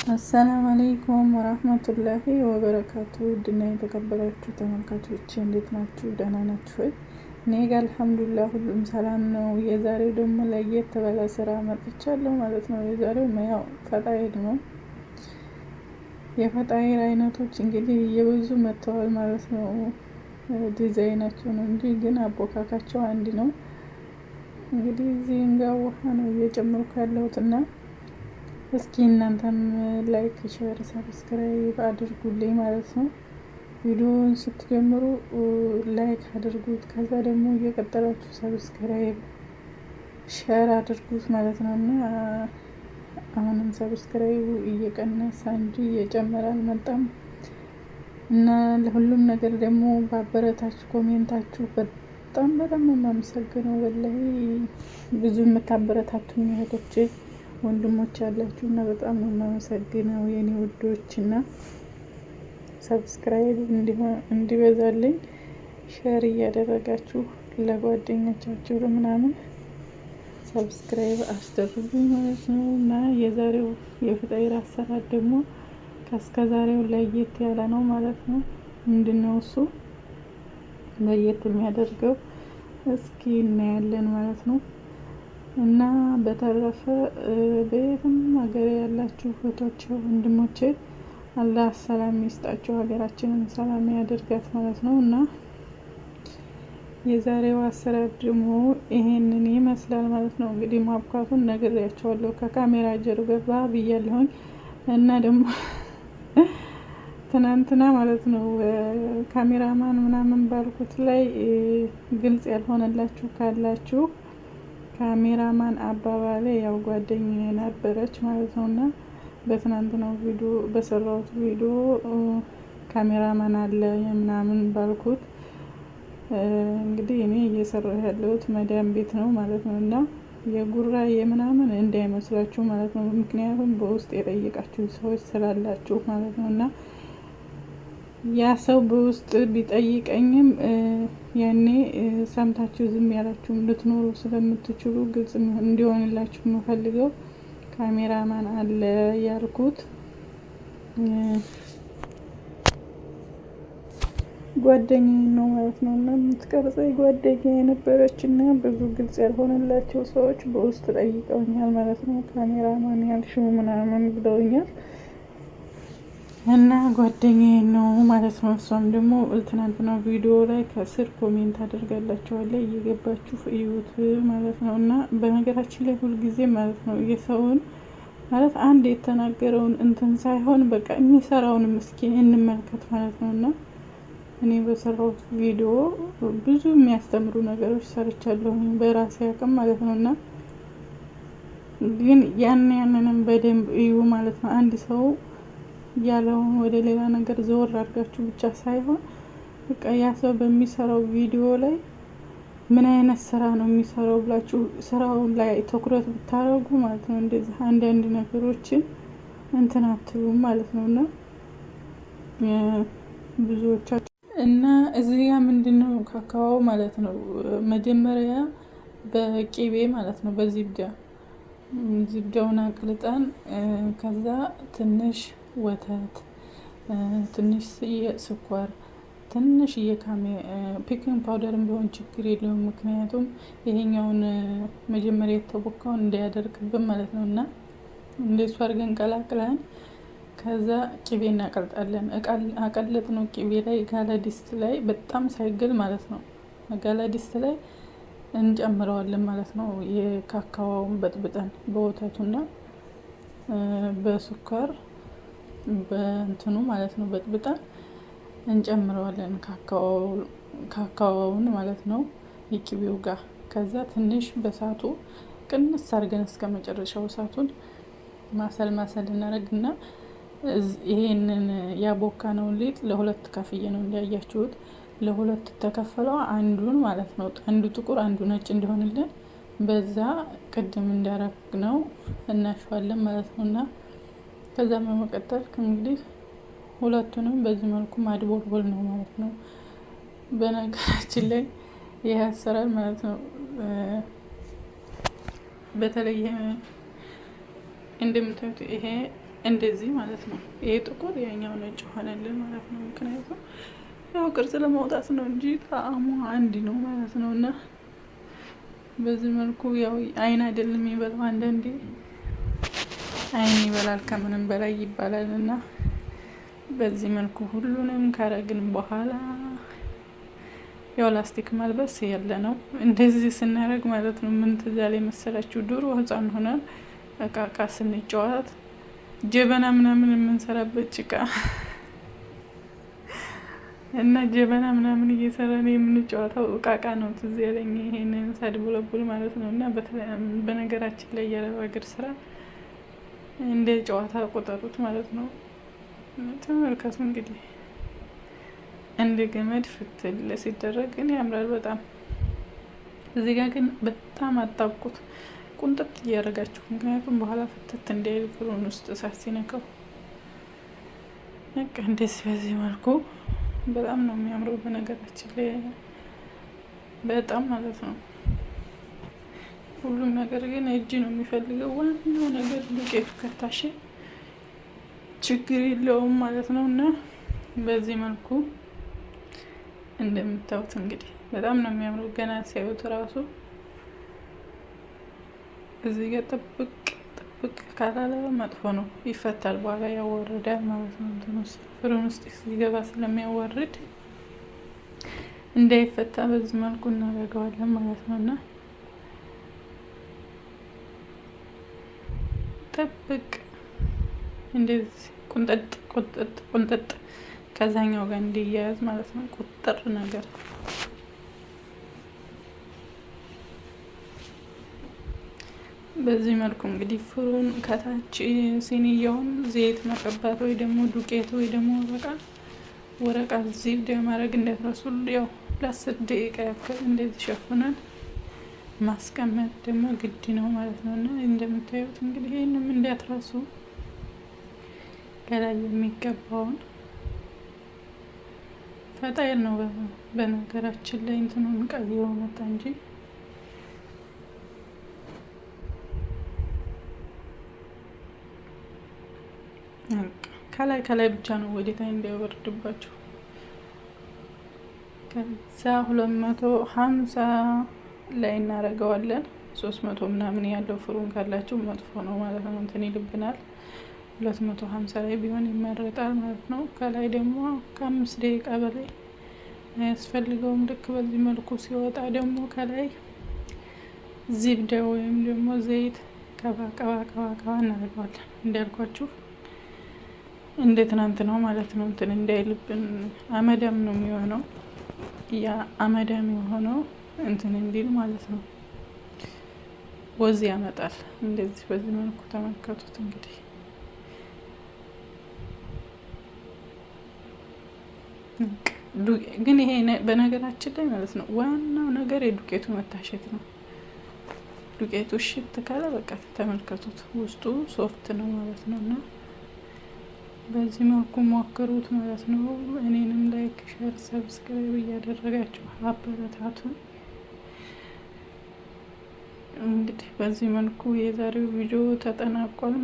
አሰላም አለይኩም ወራህመቱላሂ ወበረካቱ። ውድና የተከበራችሁ ተመልካቾች እንዴት ናችሁ? ደህና ናችሁ ወይ? እኔ ጋር አልሐምዱሊላህ ሁሉም ሰላም ነው። የዛሬው ደግሞ ለየት ባለ ስራ መጥቻለሁ ማለት ነው። የዛሬው ያው ፈጣይር ነው። የፈጣይር አይነቶች እንግዲህ እየበዙ መጥተዋል ማለት ነው። ዲዛይናቸው ነው እንጂ ግን አቦካካቸው አንድ ነው። እንግዲህ እዚህም ጋር ውሃ ነው እየጨመርኩ ያለሁትና እስኪ እናንተም ላይክ፣ ሼር፣ ሰብስክራይብ አድርጉልኝ ማለት ነው። ቪዲዮውን ስትጀምሩ ላይክ አድርጉት። ከዛ ደግሞ እየቀጠላችሁ ሰብስክራይብ፣ ሼር አድርጉት ማለት ነው እና አሁንም ሰብስክራይቡ እየቀነሰ እንጂ እየጨመረ አልመጣም እና ለሁሉም ነገር ደግሞ በአበረታችሁ ኮሜንታችሁ በጣም የማመሰግነው ወላሂ ብዙ የምታበረታቱኝ እህቶቼ ወንድሞች ያላችሁ እና በጣም ነው የማመሰግነው የኔ ውዶች እና ሰብስክራይብ እንዲበዛልኝ ሼር እያደረጋችሁ ለጓደኞቻችሁ ምናምን ሰብስክራይብ አስደርጉኝ ማለት ነው እና የዛሬው የፈጣይር አሰራር ደግሞ ከእስከዛሬው ለየት ያለ ነው ማለት ነው። ምንድነው እሱ ለየት የሚያደርገው? እስኪ እናያለን ማለት ነው። እና በተረፈ በየትም ሀገር ያላችሁ እህቶቼ ወንድሞቼ አላህ ሰላም ይስጣችሁ፣ ሀገራችንን ሰላም ያደርጋት ማለት ነው እና የዛሬው አሰራር ደግሞ ይሄንን ይመስላል ማለት ነው። እንግዲህ ማብካቱን ነግሬያቸዋለሁ ከካሜራ ጀርባ ብያለሁኝ እና ደግሞ ትናንትና ማለት ነው ካሜራማን ምናምን ባልኩት ላይ ግልጽ ያልሆነላችሁ ካላችሁ ካሜራማን አባባሌ ያው ጓደኛዬ ነበረች ማለት ነውና በትናንትናው ቪዲዮ በሰራሁት ቪዲዮ ካሜራማን አለ ምናምን ባልኩት እንግዲህ እኔ እየሰራሁ ያለሁት መዳም ቤት ነው ማለት ነው እና የጉራ የምናምን እንዳይመስላችሁ ማለት ነው። ምክንያቱም በውስጥ የጠየቃችሁ ሰዎች ስላላችሁ ማለት ነው እና ያ ሰው በውስጥ ቢጠይቀኝም ያኔ ሰምታችሁ ዝም ያላችሁ ልትኖሩ ስለምትችሉ ግልጽ እንዲሆንላችሁ የምፈልገው ካሜራማን አለ ያልኩት ጓደኛዬ ነው ማለት ነው እና የምትቀርጸኝ ጓደኛዬ የነበረች እና ብዙ ግልጽ ያልሆነላቸው ሰዎች በውስጥ ጠይቀውኛል ማለት ነው። ካሜራማን ያልሽው ምናምን ብለውኛል እና ጓደኛዬ ነው ማለት ነው። እሷም ደግሞ ትናንትና ቪዲዮ ላይ ከስር ኮሜንት አድርጋላችኋለሁ እየገባችሁ እዩት ማለት ነው እና በነገራችን ላይ ሁልጊዜ ማለት ነው የሰውን ማለት አንድ የተናገረውን እንትን ሳይሆን በቃ የሚሰራውንም እስኪ እንመልከት ማለት ነው እና እኔ በሰራሁት ቪዲዮ ብዙ የሚያስተምሩ ነገሮች ሰርቻለሁ በራሴ አቅም ማለት ነው እና ግን ያንንም በደንብ እዩ ማለት ነው። አንድ ሰው ያለውን ወደ ሌላ ነገር ዘወር አድርጋችሁ ብቻ ሳይሆን በቃ ያ ሰው በሚሰራው ቪዲዮ ላይ ምን አይነት ስራ ነው የሚሰራው ብላችሁ ስራው ላይ ትኩረት ብታረጉ ማለት ነው እንደዚህ አንዳንድ ነገሮችን እንትን አትሉም ማለት ነውና ብዙዎቻችሁ እና እዚህ ጋር ምንድነው ካካው ማለት ነው መጀመሪያ በቂቤ ማለት ነው ዝብዳውን አቅልጠን ከዛ ትንሽ ወተት ትንሽ ስኳር ትንሽ ፒኪንግ ፓውደርም ቢሆን ችግር የለውም። ምክንያቱም ይሄኛውን መጀመሪያ የተቦካውን እንዳያደርቅብን ማለት ነው እና እንደሱ አድርገን ቀላቅለን ከዛ ቂቤ እናቀልጣለን። አቀለጥ ነው ቂቤ ላይ ጋለ ዲስት ላይ በጣም ሳይግል ማለት ነው ጋለ ዲስት ላይ እንጨምረዋለን ማለት ነው። የካካዋውን በጥብጠን በወተቱና በስኳር በእንትኑ ማለት ነው በጥብጠን እንጨምረዋለን ካካዋውን ማለት ነው የቂቤው ጋር። ከዛ ትንሽ በሳቱ ቅንስ አድርገን እስከ መጨረሻው ሳቱን ማሰል እናደርግና ይሄንን ያቦካነውን ሊጥ ለሁለት ከፍዬ ነው እንዳያችሁት ለሁለት ተከፈለው አንዱን ማለት ነው አንዱ ጥቁር አንዱ ነጭ እንዲሆንልን በዛ ቅድም እንዳረግነው እናሸዋለን ማለት ነውና ከዛ በመቀጠል እንግዲህ ሁለቱንም በዚህ መልኩ ማድቦልቦል ነው ማለት ነው። በነገራችን ላይ ይሄ አሰራር ማለት ነው በተለይ እንደምታዩት ይሄ እንደዚህ ማለት ነው። ይሄ ጥቁር ያኛው ነጭ ሆነልን ማለት ነው። ምክንያቱም ያው ቅርጽ ለማውጣት ነው እንጂ ጣዕሙ አንድ ነው ማለት ነው። እና በዚህ መልኩ ያው አይን አይደለም የሚበላው፣ አንዳንዴ አይን ይበላል ከምንም በላይ ይባላል። እና በዚህ መልኩ ሁሉንም ካረግን በኋላ ያው ላስቲክ ማልበስ ያለ ነው። እንደዚህ ስናደርግ ማለት ነው ምን ትዝ አለኝ መሰላችሁ? ድሮ ህፃን ሆነን እቃ ስንጫወት ጀበና ምናምን የምንሰራበት ጭቃ እና ጀበና ምናምን እየሰራን የምንጫወተው እቃ ነው ትዝ ያለኝ ይሄንን ሳድቡለቡል ማለት ነው። እና በነገራችን ላይ የአረብ ሀገር ስራ እንደ ጨዋታ ቁጠሩት ማለት ነው። ተመልከቱ እንግዲህ እንደ ገመድ ፍትል ሲደረግ ግን ያምራል በጣም። እዚህ ጋር ግን በጣም አጣብቁት ቁንጥጥ እያደረጋችሁ፣ ምክንያቱም በኋላ ፍትት እንዳይል ፍሩን ውስጥ እሳት ሲነካው። በቃ እንደዚህ በዚህ መልኩ በጣም ነው የሚያምረው በነገራችን ላይ በጣም ማለት ነው። ሁሉም ነገር ግን እጅ ነው የሚፈልገው። ዋናው ነገር ዱቄቱ ከታሸ ችግር የለውም ማለት ነው። እና በዚህ መልኩ እንደምታዩት እንግዲህ በጣም ነው የሚያምረው ገና ሲያዩት ራሱ። እዚህ ጋር ጥብቅ ካላለ መጥፎ ነው፣ ይፈታል በኋላ ያወርዳል ማለት ነው። እንትን ውስጥ ፍሩን ውስጥ ሲገባ ስለሚያዋርድ እንዳይፈታ በዚህ መልኩ እናደርገዋለን ማለት ነው። እና ጥብቅ እንደዚህ ቁንጠጥ ከዛኛው ጋር እንዲያያዝ ማለት ነው። ቁጥር ነገር በዚህ መልኩ እንግዲህ ፍሩን ከታች ሲኒያውን ዘይት መቀባት ወይ ደግሞ ዱቄት ወይ ደግሞ ወረቃ ዚብዳ ማድረግ እንዳትረሱ። ያው ለ10 ደቂቃ ያክል እንደዚህ ሸፍነን ማስቀመጥ ደግሞ ግድ ነው ማለት ነው። እና እንደምታዩት እንግዲህ ይህንም እንዳትረሱ ከላይ የሚገባውን ፈጣይር ነው በነገራችን ላይ እንትኑን ቀይሮ መጣ እንጂ ከላይ ብቻ ነው ወዴታይ እንዳይወርድባችሁ። ከዛ 250 ላይ እናደርገዋለን። 300 ምናምን ያለው ፍሩን ካላችሁ መጥፎ ነው ማለት ነው፣ እንትን ይልብናል። 250 ላይ ቢሆን ይመረጣል ማለት ነው። ከላይ ደግሞ ከ5 ደቂቃ በላይ አያስፈልገውም። ልክ በዚህ መልኩ ሲወጣ ደግሞ ከላይ ዚብዳ ወይም ደግሞ ዘይት ቀባ እናደርገዋለን። እንዳልኳችሁ እንደ ትናንት ነው ማለት ነው። እንትን እንዳይልብን አመዳም ነው የሚሆነው። ያ አመዳም የሆነው እንትን እንዲል ማለት ነው፣ ወዝ ያመጣል። እንደዚህ በዚህ መልኩ ተመልከቱት እንግዲህ ግን ይሄ በነገራችን ላይ ማለት ነው ዋናው ነገር የዱቄቱ መታሸት ነው። ዱቄቱ ሽት ካለ በቃ ተመልከቱት ውስጡ ሶፍት ነው ማለት ነው። እና በዚህ መልኩ ሞክሩት ማለት ነው። እኔንም ላይክ፣ ሼር፣ ሰብስክራይብ እያደረጋችሁ አበረታቱን። እንግዲህ በዚህ መልኩ የዛሬው ቪዲዮ ተጠናቋል።